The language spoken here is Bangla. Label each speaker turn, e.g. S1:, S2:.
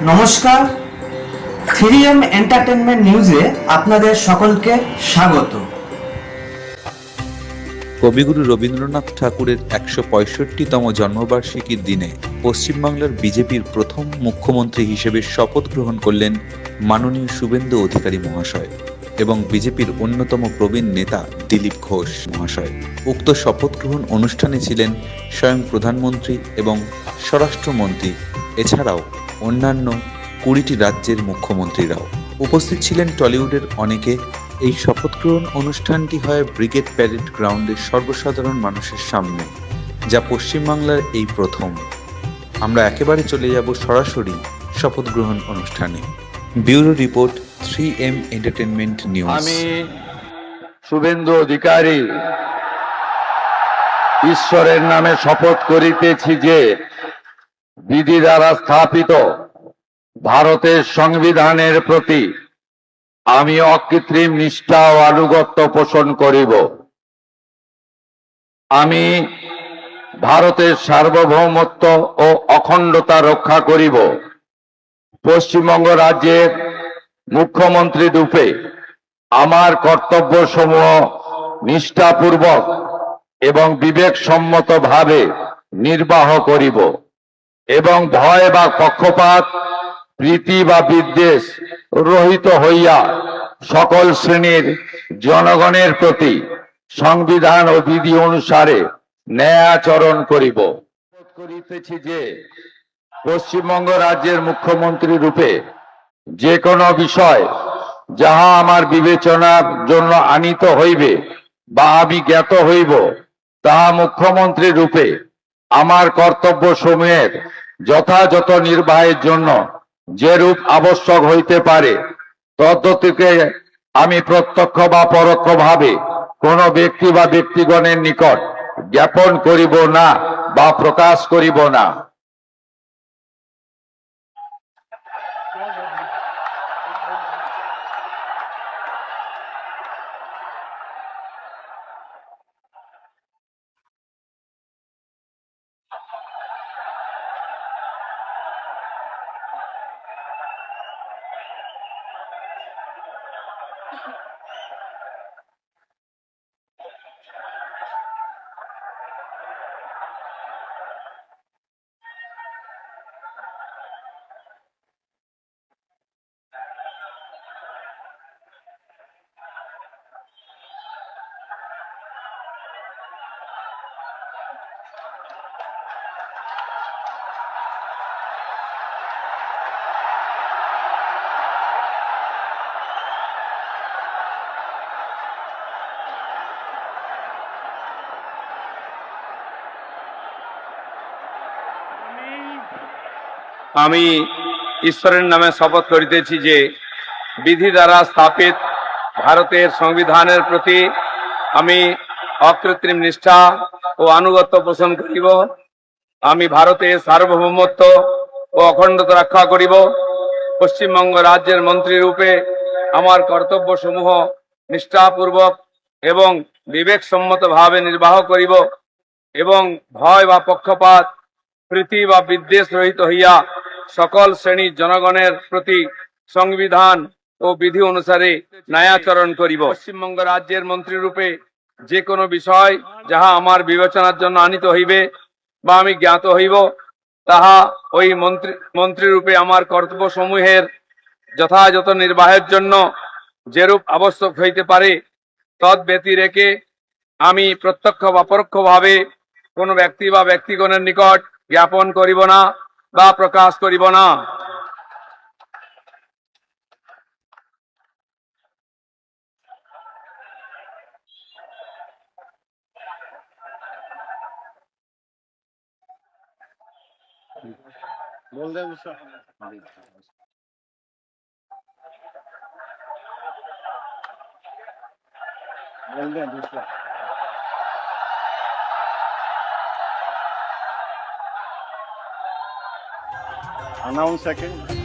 S1: নমস্কার, 3M এন্টারটেনমেন্ট নিউজে আপনাদের সকলকে স্বাগত।
S2: কবিগুরু রবীন্দ্রনাথ ঠাকুরের ১৬৫তম জন্মবার্ষিকীর দিনে পশ্চিমবাংলার বিজেপির প্রথম মুখ্যমন্ত্রী হিসেবে শপথ গ্রহণ করলেন মাননীয় শুভেন্দু অধিকারী মহাশয় এবং বিজেপির অন্যতম প্রবীণ নেতা দিলীপ ঘোষ মহাশয়। উক্ত শপথ গ্রহণ অনুষ্ঠানে ছিলেন স্বয়ং প্রধানমন্ত্রী এবং স্বরাষ্ট্রমন্ত্রী, এছাড়াও অন্যান্য ২০টি রাজ্যের মুখ্যমন্ত্রীরাও উপস্থিত ছিলেন। টলিউডের অনেকে। এই শপথ গ্রহণ অনুষ্ঠানটি হয় ব্রিগেড প্যারেড গ্রাউন্ডের সর্বসাধারণ মানুষের সামনে, যা পশ্চিমবাংলার এই প্রথম। আমরা একেবারে চলে যাব সরাসরি শপথ গ্রহণ অনুষ্ঠানে। Bureau report, 3M entertainment news.
S3: আমি শুভেন্দু অধিকারী ঈশ্বরের নামে শপথ করিতেছি যে বিধি দ্বারা স্থাপিত ভারতের সংবিধানের প্রতি আমি অকৃত্রিম নিষ্ঠা ও আনুগত্য পোষণ করিব। আমি ভারতের সার্বভৌমত্ব ও অখণ্ডতা রক্ষা করিব। পশ্চিমবঙ্গ রাজ্যের মুখ্যমন্ত্রী রূপে আমার কর্তব্যসমূহ নিষ্ঠাপূর্বক এবং বিবেকসম্মতভাবে নির্বাহ করিব এবং ভয় বা পক্ষপাত, প্রীতি বা বিদ্বেষ রহিত হইয়া সকল শ্রেণীর জনগণের প্রতি সংবিধান ও বিধি অনুসারে ন্যায় আচরণ করিব। করিতেছি যে পশ্চিমবঙ্গ রাজ্যের মুখ্যমন্ত্রী রূপে যে কোনো বিষয় যাহা আমার বিবেচনার জন্য আনিত হইবে বা আমি জ্ঞাত হইব, তাহা মুখ্যমন্ত্রী রূপে আমার কর্তব্য সমূহের যথাযথ নির্বাহের জন্য যেরূপ আবশ্যক হইতে পারে তদ্গতিকে আমি প্রত্যক্ষ বা পরোক্ষভাবে কোনো ব্যক্তি বা ব্যক্তিগণের নিকট জ্ঞাপন করিব না বা প্রকাশ করিব না।
S4: আমি ঈশ্বরের নামে শপথ করিতেছি যে বিধি দ্বারা স্থাপিত ভারতের সংবিধানের প্রতি আমি অকৃত্রিম নিষ্ঠা ও আনুগত্য পোষণ করিব। আমি ভারতের সার্বভৌমত্ব ও অখণ্ডতা রক্ষা করিব। পশ্চিমবঙ্গ রাজ্যের মন্ত্রী রূপে আমার কর্তব্যসমূহ নিষ্ঠাপূর্বক এবং বিবেকসম্মতভাবে নির্বাহ করিব এবং ভয় বা পক্ষপাত, প্রীতি বা বিদ্বেষ রহিত হইয়া সকল শ্রেণীর জনগণের প্রতি সংবিধান ও বিধি অনুসারে ন্যায়াচরণ করিব। পশ্চিমবঙ্গ রাজ্যের মন্ত্রী রূপে যে কোনো বিষয় যাহা আমার বিবেচনার জন্য আনিত হইবে বা আমি জ্ঞাত হইব, তাহা ওই মন্ত্রী রূপে আমার কর্তব্য সমূহের যথাযথ নির্বাহের জন্য যেরূপ আবশ্যক হইতে পারে তদ ব্যতিরেকে আমি প্রত্যক্ষ বা পরোক্ষভাবে কোনো ব্যক্তি বা ব্যক্তিগণের নিকট জ্ঞাপন করিব না বা প্রকাশ করিব না।
S5: Announce second.